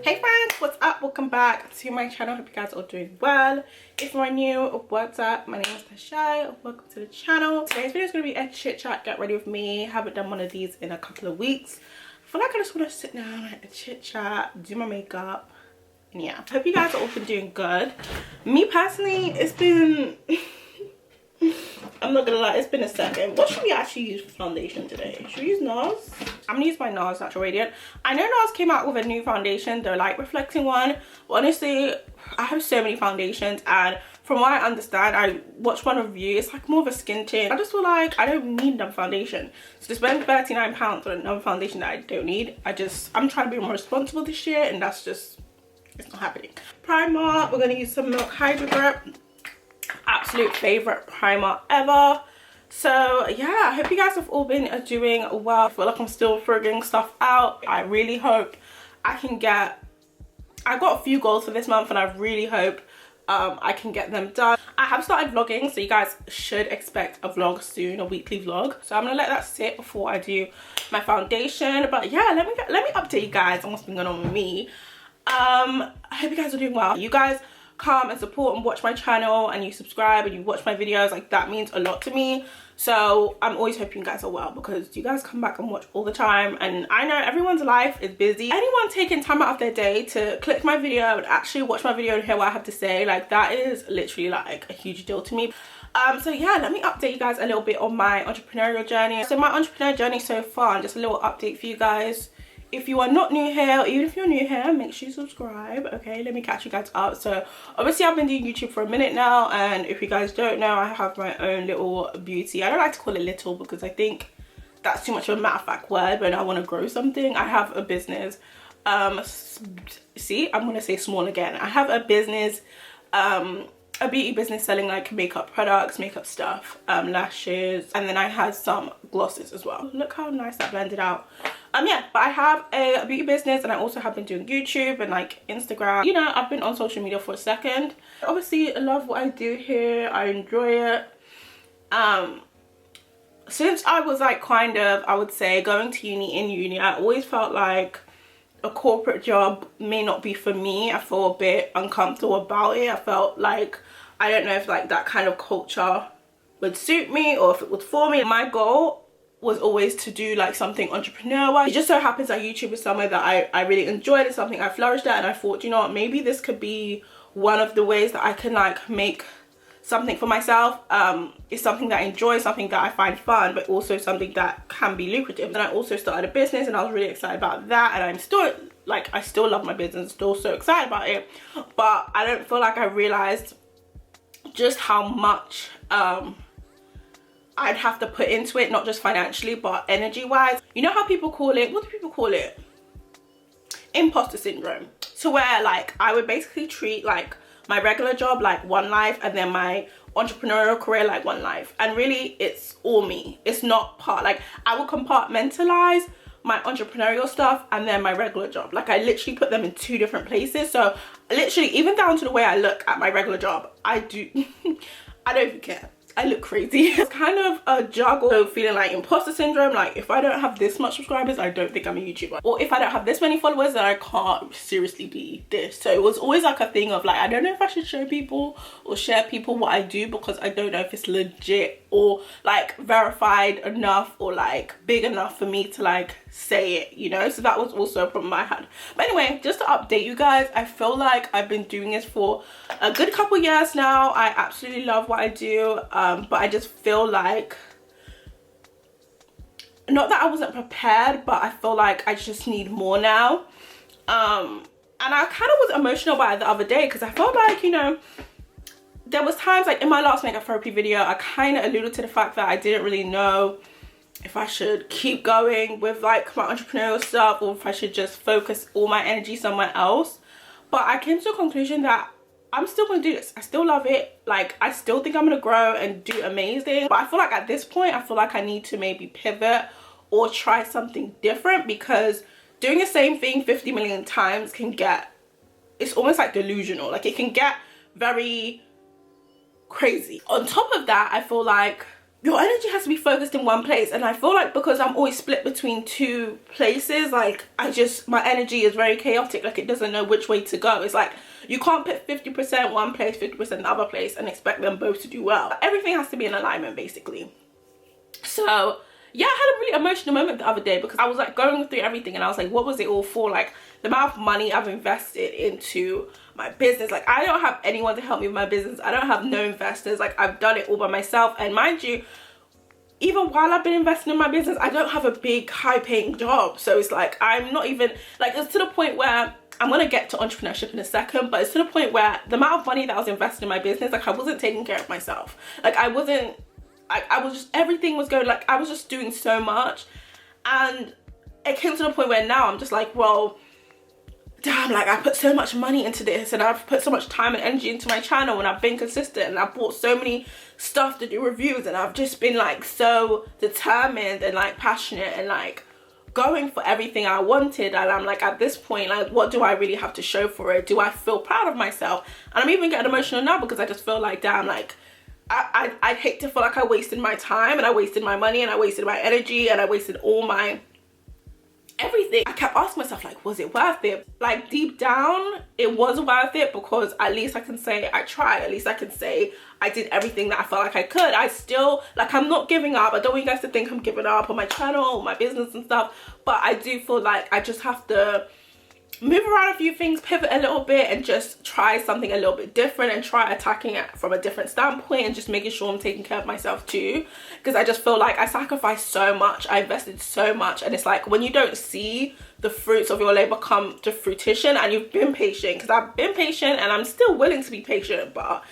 Hey friends, what's up? Welcome back to my channel. Hope you guys are doing well. If you're new, what's up? My name is TheShai. Welcome to the channel. Today's video is going to be a chit chat, get ready with me. Haven't done one of these in a couple of weeks. I feel like I just want to sit down and chit chat, do my makeup, and yeah. Hope you guys are all been doing good. Me personally, it's been I'm not gonna lie, it's been a second. What should we actually use for foundation today? Should we use Nars? I'm gonna use my Nars Natural Radiant. I know Nars came out with a new foundation, the light reflecting one. But honestly, I have so many foundations, and from what I understand, I watched one review, it's like more of a skin tint. I just feel like I don't need another foundation. So to spend £39 on another foundation that I don't need, I'm trying to be more responsible this year, and that's just, it's not happening. Primer, we're gonna use some Milk Hydro Grip. Absolute favorite primer ever. So yeah, I hope you guys have all been doing well. I feel like I'm still figuring stuff out. I really hope I can get, I got a few goals for this month, and I really hope I can get them done. I have started vlogging, so you guys should expect a vlog soon, a weekly vlog. So I'm gonna let that sit before I do my foundation. But yeah, let me update you guys on what's been going on with me. I hope you guys are doing well. You guys come and support and watch my channel, and you subscribe and you watch my videos, like that means a lot to me. So I'm always hoping you guys are well, because you guys come back and watch all the time, and I know everyone's life is busy. Anyone taking time out of their day to click my video and actually watch my video and hear what I have to say, like that is literally like a huge deal to me. So yeah, let me update you guys a little bit on my entrepreneurial journey. So my entrepreneurial journey so far, and just a little update for you guys. If you are not new here, or even if you're new here, make sure you subscribe. Okay, let me catch you guys up. So obviously I've been doing YouTube for a minute now, and if you guys don't know, I have my own little beauty. I don't like to call it little, because I think that's too much of a matter-of-fact word when I want to grow something. I have a business. See, I'm gonna say small again. I have a business, a beauty business selling like makeup products, makeup stuff, lashes, and then I had some glosses as well. Look how nice that blended out. Yeah, but I have a beauty business, and I also have been doing YouTube and like Instagram. You know, I've been on social media for a second. Obviously I love what I do here, I enjoy it. Since I was like kind of, I would say, going to uni, I always felt like a corporate job may not be for me. I feel a bit uncomfortable about it. I felt like, I don't know if like that kind of culture would suit me, or if it would for me. My goal was always to do like something entrepreneurial. It just so happens that YouTube is somewhere that I really enjoyed. It's something I flourished at, and I thought, you know what, maybe this could be one of the ways that I can like make something for myself. It's something that I enjoy, something that I find fun, but also something that can be lucrative. Then I also started a business, and I was really excited about that, and I'm still like, I still love my business, still so excited about it, but I don't feel like I realized just how much I'd have to put into it, not just financially but energy wise. You know how people call it, what do people call it, imposter syndrome, to where like I would basically treat like my regular job like one life, and then my entrepreneurial career like one life, and really it's all me. It's not part, like I would compartmentalize my entrepreneurial stuff and then my regular job. Like I literally put them in two different places. So literally, even down to the way I look at my regular job, I do I don't even care. I look crazy. It's kind of a juggle of feeling like imposter syndrome, like if I don't have this much subscribers, I don't think I'm a YouTuber, or if I don't have this many followers, then I can't seriously be this. So it was always like a thing of like, I don't know if I should show people or share people what I do, because I don't know if it's legit or like verified enough or like big enough for me to like say it, you know. So that was also a problem I had. But anyway, just to update you guys, I feel like I've been doing this for a good couple years now. I absolutely love what I do, but I just feel like, not that I wasn't prepared, but I feel like I just need more now. And I kind of was emotional about it the other day, because I felt like, you know, there was times like in my last makeup therapy video, I kind of alluded to the fact that I didn't really know if I should keep going with like my entrepreneurial stuff, or if I should just focus all my energy somewhere else. But I came to a conclusion that I'm still gonna do this. I still love it. Like I still think I'm gonna grow and do amazing, but I feel like at this point, I feel like I need to maybe pivot or try something different, because doing the same thing 50 million times can get, it's almost like delusional. Like it can get very crazy. On top of that, I feel like your energy has to be focused in one place. And I feel like because I'm always split between two places, like my energy is very chaotic. Like it doesn't know which way to go. It's like you can't put 50% one place, 50% the other place and expect them both to do well. Everything has to be in alignment basically. So yeah, I had a really emotional moment the other day because I was like going through everything and I was like, what was it all for? Like the amount of money I've invested into my business. Like I don't have anyone to help me with my business. I don't have no investors. Like I've done it all by myself. And mind you, even while I've been investing in my business, I don't have a big high paying job. So it's like, I'm not even like, it's to the point where I'm going to get to entrepreneurship in a second, but it's to the point where the amount of money that I was investing in my business, like I wasn't taking care of myself. Like I was just, everything was going, like I was just doing so much. And it came to the point where now I'm just like, well, damn, like I put so much money into this and I've put so much time and energy into my channel and I've been consistent and I've bought so many stuff to do reviews and I've just been like so determined and like passionate and like going for everything I wanted. And I'm like, at this point, like what do I really have to show for it? Do I feel proud of myself? And I'm even getting emotional now because I just feel like, damn, like I'd hate to feel like I wasted my time and I wasted my money and I wasted my energy and I wasted all my everything. I kept asking myself, like, was it worth it? Like deep down it was worth it because at least I can say I tried. At least I can say I did everything that I felt like I could. I still, like, I'm not giving up. I don't want you guys to think I'm giving up on my channel, my business and stuff, but I do feel like I just have to move around a few things, pivot a little bit and just try something a little bit different and try attacking it from a different standpoint and just making sure I'm taking care of myself too, because I just feel like I sacrificed so much, I invested so much, and it's like when you don't see the fruits of your labor come to fruition and you've been patient, because I've been patient and I'm still willing to be patient, but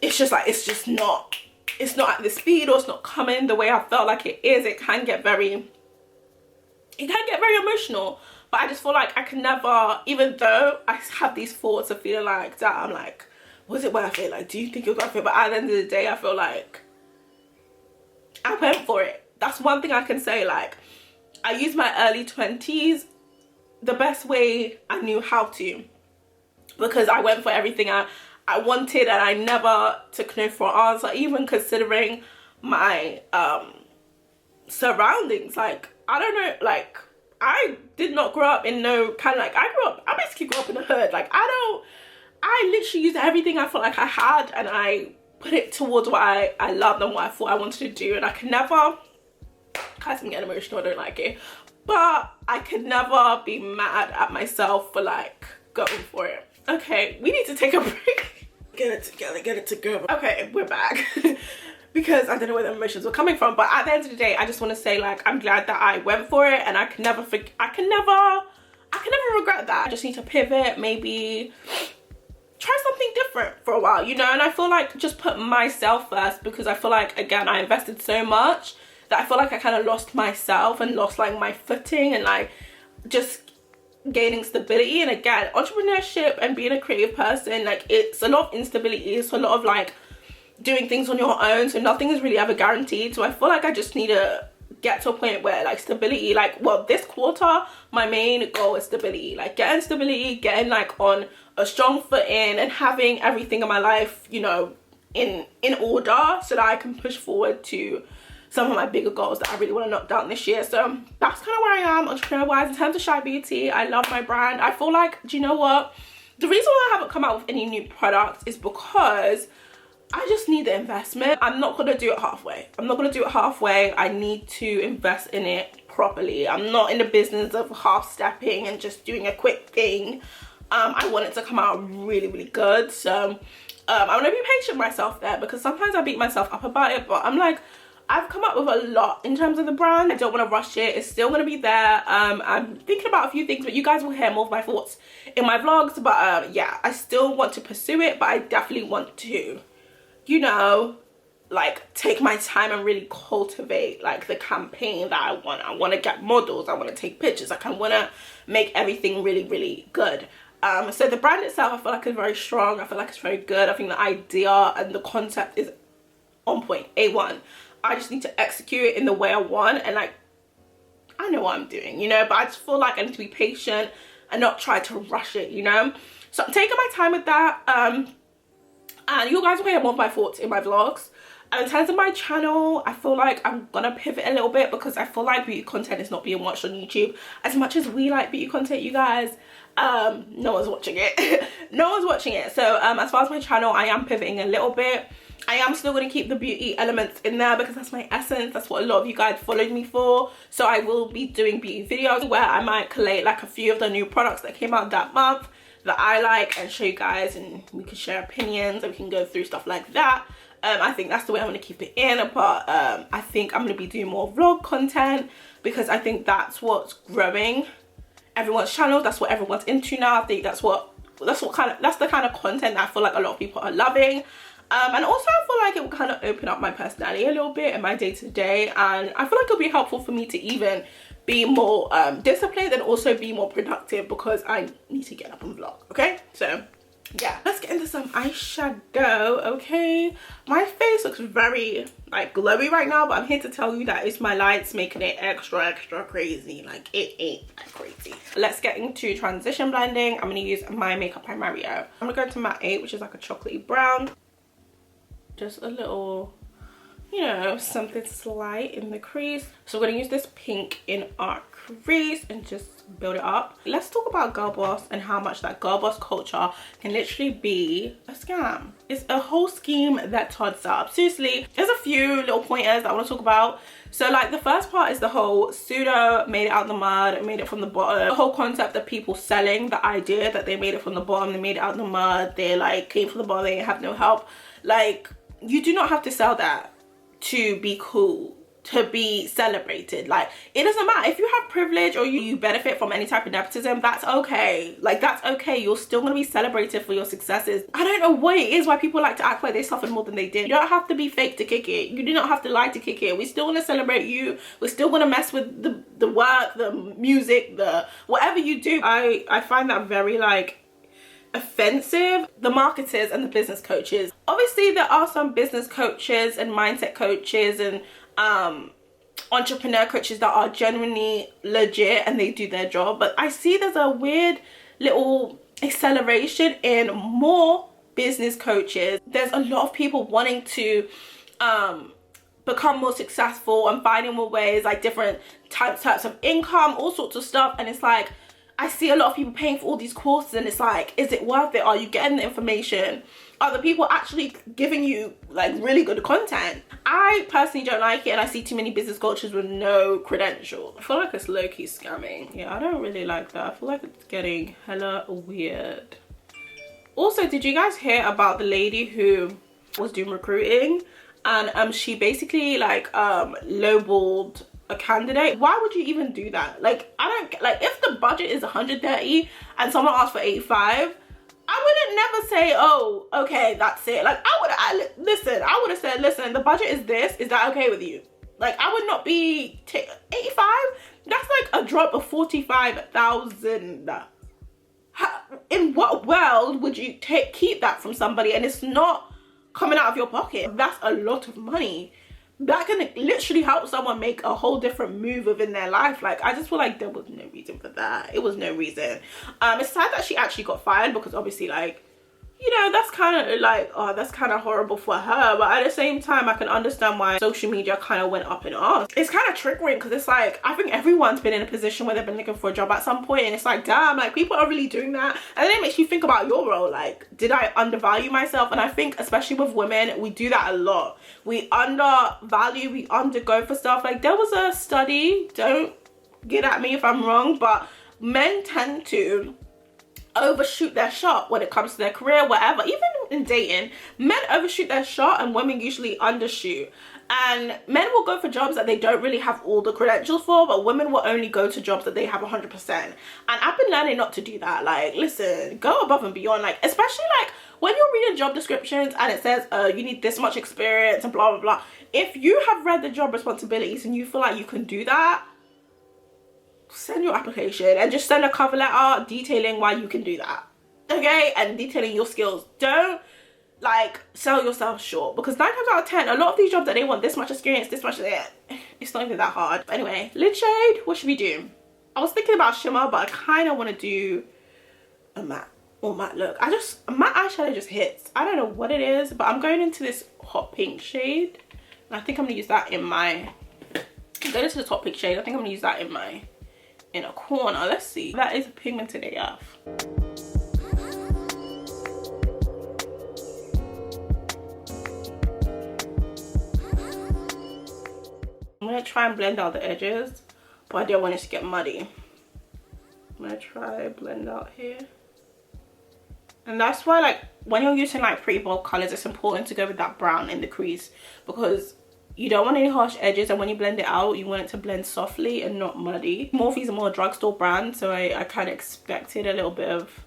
it's just like it's not at the speed, or it's not coming the way I felt like it is. It can get very emotional. But I just feel like I can never, even though I have these thoughts of feeling like that, I'm like, was it worth it? Like, do you think it was worth it? But at the end of the day, I feel like I went for it. That's one thing I can say. Like, I used my early 20s the best way I knew how to, because I went for everything I wanted and I never took no for an answer, even considering my surroundings. Like, I don't know, like, I did not grow up in no kind of like, I basically grew up in the hood. Like I literally used everything I felt like I had and I put it towards what I loved and what I thought I wanted to do. And I can never, guys, I'm getting emotional, I don't like it, but I could never be mad at myself for like going for it. Okay, we need to take a break. Get it together, get it together. Okay, we're back. Because I don't know where the emotions were coming from, but at the end of the day, I just want to say, like, I'm glad that I went for it, and I can never regret that. I just need to pivot, maybe try something different for a while, you know. And I feel like just put myself first, because I feel like, again, I invested so much that I feel like I kind of lost myself and lost like my footing and like just gaining stability. And again, entrepreneurship and being a creative person, like, it's a lot of instability. It's a lot of like doing things on your own, so nothing is really ever guaranteed. So I feel like I just need to get to a point where like stability, like, well, this quarter my main goal is stability, like getting stability, getting like on a strong footing and having everything in my life, you know, in order, so that I can push forward to some of my bigger goals that I really want to knock down this year. So that's kind of where I am entrepreneur wise. In terms of SHAIBEAUTY, I love my brand. I feel like, do you know what, the reason why I haven't come out with any new products is because I just need the investment. I'm not gonna do it halfway. I need to invest in it properly. I'm not in the business of half stepping and just doing a quick thing. I want it to come out really, really good. So I want to be patient with myself there, because sometimes I beat myself up about it, but I'm like, I've come up with a lot in terms of the brand. I don't want to rush it. It's still going to be there. I'm thinking about a few things, but you guys will hear more of my thoughts in my vlogs. But yeah, I still want to pursue it, but I definitely want to, you know, like take my time and really cultivate like the campaign that I want. I want to get models. I want to take pictures. Like, I want to make everything really, really good. So the brand itself, I feel like is very strong. I feel like it's very good. I think the idea and the concept is on point, A1. I just need to execute it in the way I want, and like, I know what I'm doing, you know, but I just feel like I need to be patient and not try to rush it, you know. So I'm taking my time with that. And you guys will hear more of my thoughts in my vlogs. And in terms of my channel, I feel like I'm gonna pivot a little bit because I feel like beauty content is not being watched on YouTube as much as we like beauty content, you guys. No one's watching it. No one's watching it. So as far as my channel, I am pivoting a little bit. I am still going to keep the beauty elements in there because that's my essence. That's what a lot of you guys followed me for. So I will be doing beauty videos where I might collate like a few of the new products that came out that month that I like and show you guys, and we can share opinions and we can go through stuff like that. I think that's the way I'm going to keep it in, but I think I'm going to be doing more vlog content because I think that's what's growing everyone's channel. That's what everyone's into now. I think that's the kind of content that I feel like a lot of people are loving. And also I feel like it will kind of open up my personality a little bit in my day-to-day, and I feel like it'll be helpful for me to even be more disciplined and also be more productive because I need to get up and vlog. Okay, so yeah, let's get into some eyeshadow. Okay, my face looks very like glowy right now, but I'm here to tell you that it's my lights making it extra crazy. Like, it ain't that crazy. Let's get into transition blending. I'm gonna use my Makeup by Mario. I'm gonna go to matte 8, which is like a chocolatey brown. Just a little, you know, something slight in the crease. So we're gonna use this pink in our crease and just build it up. Let's talk about girl boss and how much that girl boss culture can literally be a scam. It's a whole scheme that Todd's up. Seriously, there's a few little pointers that I want to talk about. So like the first part is the whole pseudo made it out the mud, made it from the bottom. The whole concept of people selling the idea that they made it from the bottom, they made it out the mud, they like came from the bottom, they have no help. Like, you do not have to sell that to be cool, to be celebrated. Like, it doesn't matter if you have privilege or you benefit from any type of nepotism. That's okay. Like, that's okay. You're still gonna be celebrated for your successes. I don't know what it is why people like to act like they suffered more than they did. You don't have to be fake to kick it. You do not have to lie to kick it. We still want to celebrate you. We're still gonna mess with the work, the music, the whatever you do. I find that very like offensive. The marketers and the business coaches, obviously there are some business coaches and mindset coaches and entrepreneur coaches that are genuinely legit and they do their job, but I see there's a weird little acceleration in more business coaches. There's a lot of people wanting to become more successful and finding more ways, like different types of income, all sorts of stuff, and it's like I see a lot of people paying for all these courses and it's like, is it worth it? Are you getting the information? Are the people actually giving you like really good content? I personally don't like it, and I see too many business coaches with no credentials. I feel like it's low-key scamming. Yeah, I don't really like that. I feel like it's getting hella weird. Also, did you guys hear about the lady who was doing recruiting and she basically like lowballed a candidate? Why would you even do that? Like, I don't like, if the budget is 130 and someone asks for 85, I wouldn't never say, oh, okay, that's it. Like, I would have said, listen, the budget is this, is that okay with you? Like, I would not be 85. That's like a drop of 45,000. In what world would you keep that from somebody and it's not coming out of your pocket? That's a lot of money. That can literally help someone make a whole different move within their life. Like, I just feel like there was no reason for that. It was no reason. It's sad that she actually got fired because obviously, like, you know, that's kind of like, oh, that's kind of horrible for her, but at the same time I can understand why social media kind of went up in arms. It's kind of triggering because it's like, I think everyone's been in a position where they've been looking for a job at some point, and it's like, damn, like, people are really doing that. And then it makes you think about your role. Like, did I undervalue myself? And I think especially with women, we do that a lot. We undervalue, we undergo for stuff. Like, there was a study, don't get at me if I'm wrong, but men tend to overshoot their shot when it comes to their career, whatever. Even in dating, men overshoot their shot and women usually undershoot. And men will go for jobs that they don't really have all the credentials for, but women will only go to jobs that they have 100%. And I've been learning not to do that. Like, listen, go above and beyond. Like, especially like when you're reading job descriptions and it says you need this much experience and blah blah blah. If you have read the job responsibilities and you feel like you can do that, send your application and just send a cover letter detailing why you can do that, okay, and detailing your skills. Don't like sell yourself short, because 9 times out of 10 a lot of these jobs that they want this much experience, this much, it's not even that hard. But anyway, lid shade, what should we do? I was thinking about shimmer, but I kind of want to do a matte or matte look. Matte eyeshadow just hits. I don't know what it is, but I'm going into this hot pink shade. And I think I'm gonna use that in my, go to the top pick shade. I think I'm gonna use that in my inner corner. Let's see. That is pigmented AF. I'm gonna try and blend out the edges, but I don't want it to get muddy. I'm gonna try blend out here. And that's why, like, when you're using like pretty bold colors, it's important to go with that brown in the crease, because you don't want any harsh edges, and when you blend it out, you want it to blend softly and not muddy. Morphe is a more drugstore brand, so I kind of expected a little bit of,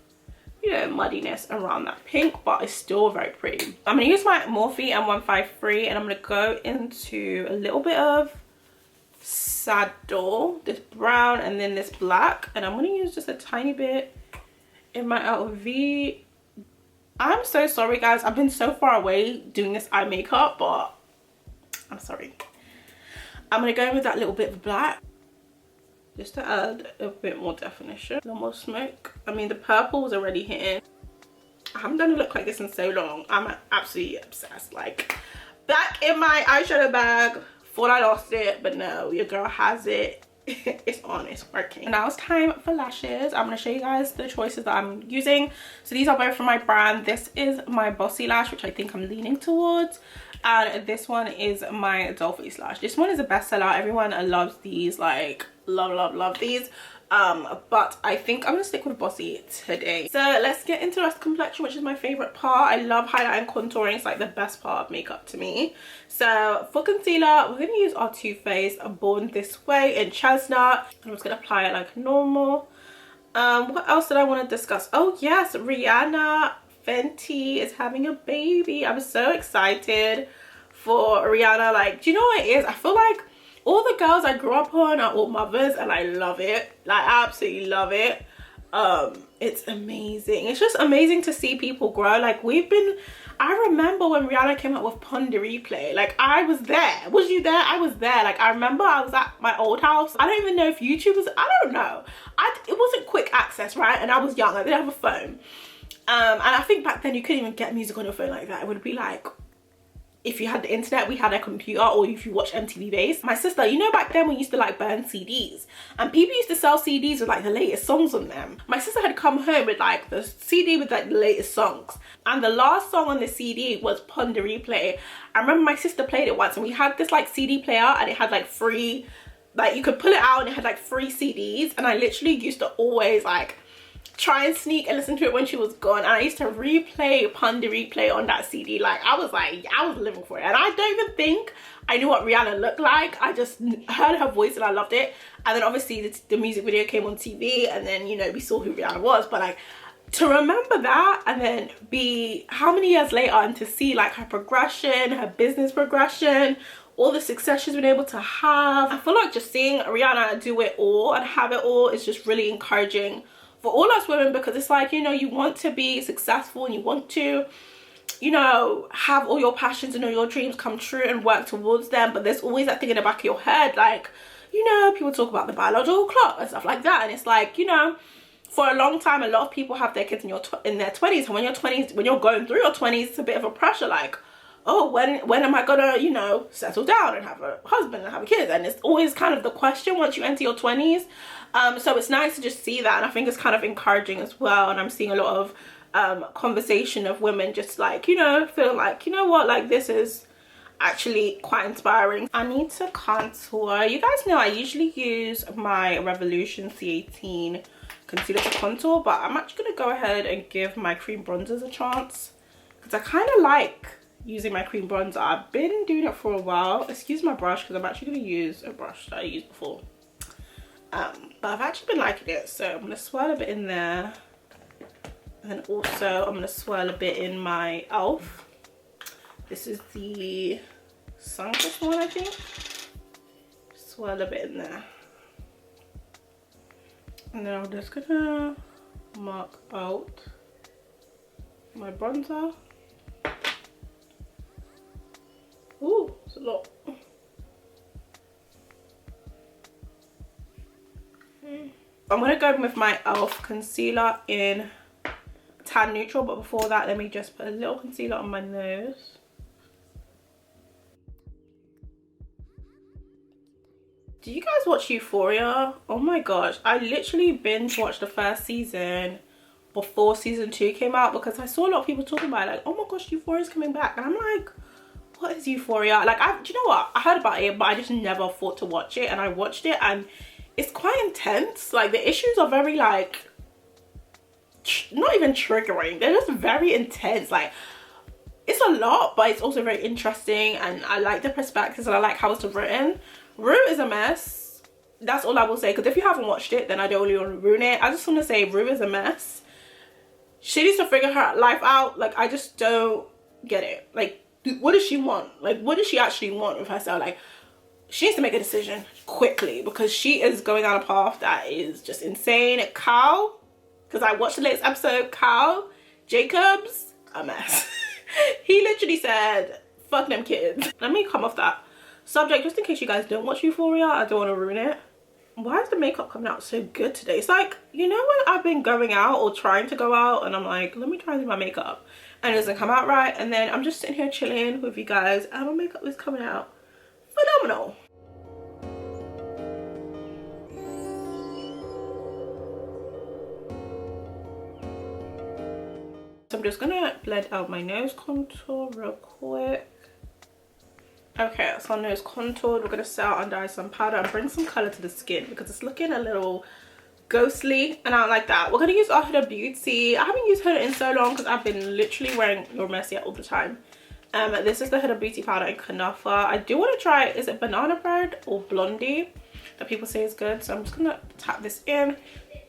you know, muddiness around that pink, but it's still very pretty. I'm gonna use my Morphe M153, and I'm gonna go into a little bit of saddle, this brown, and then this black, and I'm gonna use just a tiny bit in my outer V. I'm so sorry guys, I've been so far away doing this eye makeup, but I'm sorry. I'm gonna go in with that little bit of black just to add a bit more definition, a little more smoke. I mean, the purple was already hitting. I haven't done a look like this in so long. I'm absolutely obsessed. Like, back in my eyeshadow bag, thought I lost it, but no, your girl has it. It's on, it's working. And now it's time for lashes. I'm going to show you guys the choices that I'm using. So these are both from my brand. This is my Bossy lash, which I think I'm leaning towards, and this one is my Dollface lash. This one is a bestseller. Everyone loves these, like love these. But I think I'm gonna stick with Bossy today. So let's get into the rest of complexion, which is my favorite part. I love highlight and contouring. It's like the best part of makeup to me. So for concealer, we're gonna use our Too Faced Born This Way in Chestnut. I'm just gonna apply it like normal. What else did I want to discuss? Oh yes, Rihanna Fenty is having a baby. I'm so excited for Rihanna. Like, do you know what it is? I feel like all the girls I grew up on are all mothers, and I love it. Like, I absolutely love it. It's amazing. It's just amazing to see people grow. Like, I remember when Rihanna came out with Pon de Replay. Like, I was there. Was you there? I was there. Like, I remember I was at my old house. I don't even know if YouTube was, I don't know. It wasn't quick access, right? And I was young. I didn't have a phone. And I think back then you couldn't even get music on your phone like that. It would be like, if you had the internet, we had a computer, or if you watch MTV Base. My sister, you know, back then we used to like burn CDs, and people used to sell CDs with like the latest songs on them. My sister had come home with like the CD with like the latest songs, and the last song on the CD was Pon de Replay. I remember my sister played it once, and we had this like CD player, and it had like free, like you could pull it out and it had like free CDs, and I literally used to always like try and sneak and listen to it when she was gone, and I used to replay Pon de Replay on that CD. Like, I was living for it. And I don't even think I knew what Rihanna looked like. I just heard her voice and I loved it. And then obviously the music video came on TV, and then, you know, we saw who Rihanna was. But like, to remember that, and then be how many years later, and to see like her progression, her business progression, all the success she's been able to have. I feel like just seeing Rihanna do it all and have it all is just really encouraging for all us women, because it's like, you know, you want to be successful, and you want to, you know, have all your passions and all your dreams come true and work towards them. But there's always that thing in the back of your head, like, you know, people talk about the biological clock and stuff like that, and it's like, you know, for a long time, a lot of people have their kids in their 20s, and when you're going through your 20s, it's a bit of a pressure, like, oh, when am I gonna, you know, settle down and have a husband and have a kid? And it's always kind of the question once you enter your 20s. So it's nice to just see that, and I think it's kind of encouraging as well. And I'm seeing a lot of conversation of women just like, you know, feeling like, you know what, like, this is actually quite inspiring. I need to contour. You guys know I usually use my Revolution C18 concealer to contour, but I'm actually gonna go ahead and give my cream bronzers a chance, because I kind of like using my cream bronzer. I've been doing it for a while. Excuse my brush, because I'm actually going to use a brush that I used before. But I've actually been liking it, so I'm going to swirl a bit in there, and then also I'm going to swirl a bit in my e.l.f. This is the sunkissed one, I think. Swirl a bit in there, and then I'm just going to mark out my bronzer. Ooh, it's a lot. I'm gonna go with my e.l.f. concealer in Tan Neutral, but before that, let me just put a little concealer on my nose. watched Euphoria. Oh my gosh, I literally binge watched the first season before season 2 came out because I saw a lot of people talking about it, like, oh my gosh, Euphoria's coming back, and I'm like, what is Euphoria? Like, do you know what, I heard about it but I just never thought to watch it, and I watched it and it's quite intense. Like, the issues are very, like, not even triggering, they're just very intense. Like, it's a lot, but it's also very interesting, and I like the perspectives and I like how it's written. Rue is a mess, that's all I will say, because if you haven't watched it then I don't really want to ruin it. I just want to say Rue is a mess. She needs to figure her life out. Like, I just don't get it. Like, what does she want? Like, what does she actually want with herself? Like, she needs to make a decision quickly because she is going down a path that is just insane. Cal, because I watched the latest episode, Cal Jacobs, a mess. He literally said, fuck them kids. Let me come off that subject just in case you guys don't watch Euphoria. I don't want to ruin it. Why is the makeup coming out so good today? It's like, you know when I've been going out or trying to go out and I'm like, let me try and do my makeup and it doesn't come out right, and then I'm just sitting here chilling with you guys and my makeup is coming out phenomenal. So I'm just gonna blend out my nose contour real quick. Okay, so our nose contoured. We're gonna set out under eye some powder and bring some color to the skin because it's looking a little ghostly and I don't like that. We're gonna use our Huda Beauty. I haven't used Huda in so long because I've been literally wearing Your Messy all the time. This is the Huda Beauty powder in Kunafa. I do want to try, is it Banana Bread or Blondie that people say is good, so I'm just gonna tap this in.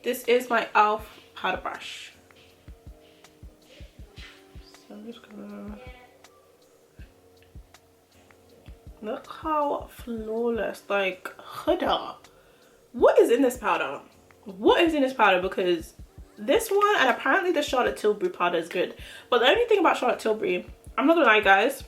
This is my e.l.f. powder brush, so I'm just gonna, look how flawless. Like, Huda, what is in this powder? What is in this powder? Because this one, and apparently the Charlotte Tilbury powder is good, but the only thing about Charlotte Tilbury, I'm not gonna lie guys,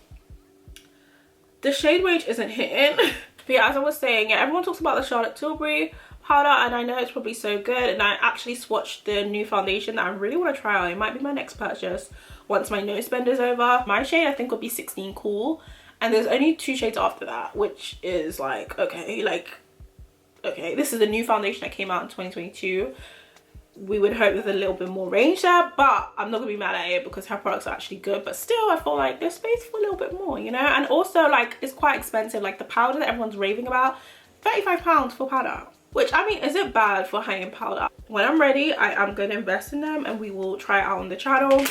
the shade range isn't hitting. But yeah, as I was saying, yeah, everyone talks about the Charlotte Tilbury powder and I know it's probably so good, and I actually swatched the new foundation that I really want to try out. It might be my next purchase once my nose bend is over. My shade I think would be 16 Cool, and there's only 2 shades after that, which is like, okay, like, okay, this is a new foundation that came out in 2022. We would hope there's a little bit more range there, but I'm not gonna be mad at it because her products are actually good. But still, I feel like there's space for a little bit more, you know. And also, like, it's quite expensive. Like the powder that everyone's raving about, £35 for powder, which, I mean, isn't bad for high-end powder. When I'm ready, I am gonna invest in them and we will try it out on the channel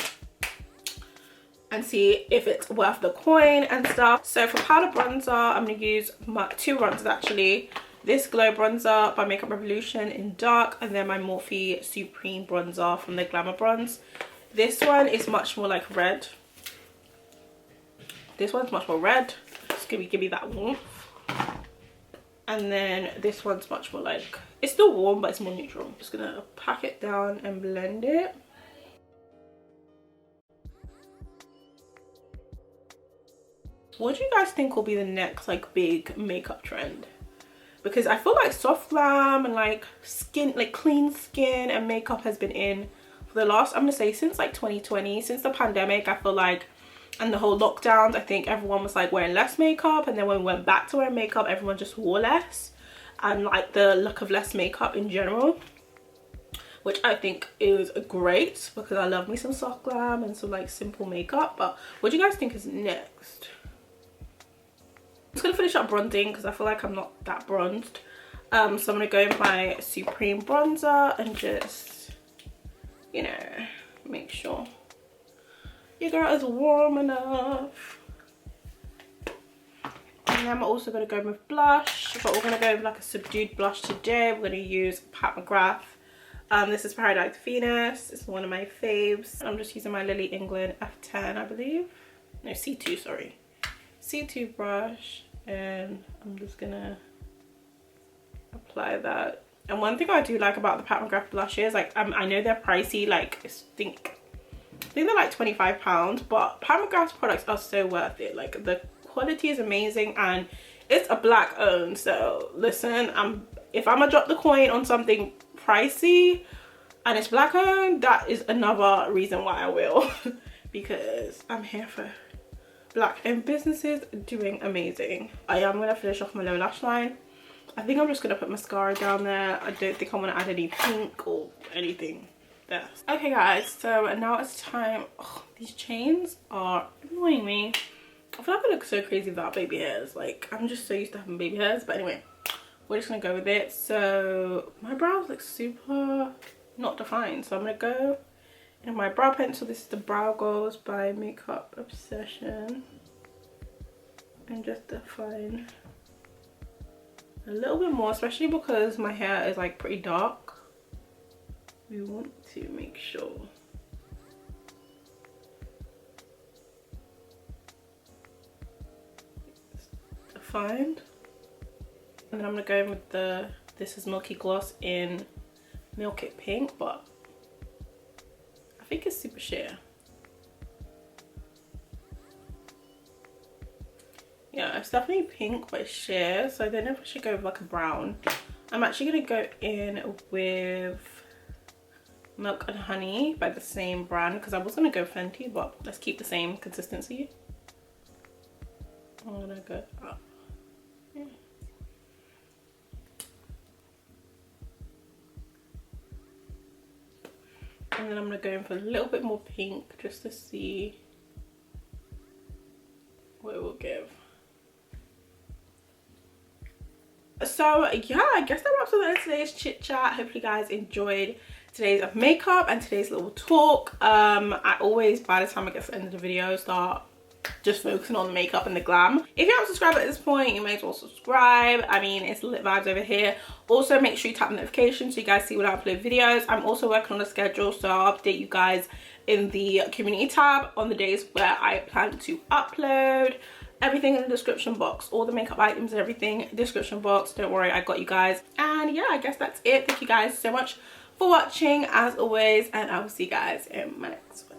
and see if it's worth the coin and stuff. So for powder bronzer, I'm gonna use my 2 bronzers actually. This Glow Bronzer by Makeup Revolution in dark, and then my Morphe Supreme Bronzer from the Glamour Bronze. This one is much more like red. This one's much more red. Just give me that warmth. And then this one's much more like, it's still warm but it's more neutral. I'm just gonna pack it down and blend it. What do you guys think will be the next like big makeup trend? Because I feel like soft glam and like skin, like clean skin and makeup has been in for the last, I'm gonna say since like 2020, since the pandemic. I feel like, and the whole lockdowns, I think everyone was like wearing less makeup, and then when we went back to wearing makeup, everyone just wore less, and like the look of less makeup in general, which I think is great because I love me some soft glam and some like simple makeup. But what do you guys think is next? I'm just gonna finish up bronzing because I feel like I'm not that bronzed. So I'm gonna go in my Supreme bronzer and just, you know, make sure your girl is warm enough. And then I'm also gonna go with blush, but we're gonna go with like a subdued blush today. We're gonna use mcGrath. This is Paradise Venus. It's one of my faves. I'm just using my Lily England F10, I believe. No, C2, sorry. C2 brush, and I'm just gonna apply that. And one thing I do like about the mcGrath blushes, like I know they're pricey, like I think they're like £25, but mcGrath's products are so worth it. Like the quality is amazing and it's a black owned, so listen, if I'm gonna drop the coin on something pricey and it's black owned, that is another reason why I will. Because I'm here for black owned businesses doing amazing. I am gonna finish off my lower lash line. I think I'm just gonna put mascara down there. I don't think I want to add any pink or anything there. Okay guys, so now it's time. Oh, these chains are annoying me. I feel like I look so crazy without baby hairs. Like, I'm just so used to having baby hairs. But anyway, we're just gonna go with it. So my brows look super not defined, so I'm gonna go in my brow pencil. This is the Brow Goals by Makeup Obsession, and just define a little bit more, especially because my hair is like pretty dark. We want to make sure it's defined. And then I'm gonna go in with the This Is Milky gloss in Milky Pink, but I think it's super sheer. Yeah, it's definitely pink but it's sheer, so I don't know if I should go with like a brown. I'm actually gonna go in with Milk and Honey by the same brand, because I was gonna go Fenty, but let's keep the same consistency. I'm gonna go up. Yeah. And then I'm gonna go in for a little bit more pink just to see what it will give. So yeah, I guess that wraps up today's chit chat. Hope you guys enjoyed today's makeup and today's little talk. I always, by the time I get to the end of the video, start just focusing on the makeup and the glam. If you haven't subscribed at this point, you may as well subscribe. I mean, it's lit vibes over here. Also, make sure you tap notifications so you guys see when I upload videos. I'm also working on a schedule, so I'll update you guys in the community tab on the days where I plan to upload. Everything in the description box, all the makeup items and everything, description box. Don't worry, I got you guys. And yeah, I guess that's it. Thank you guys so much for watching as always, and I will see you guys in my next one.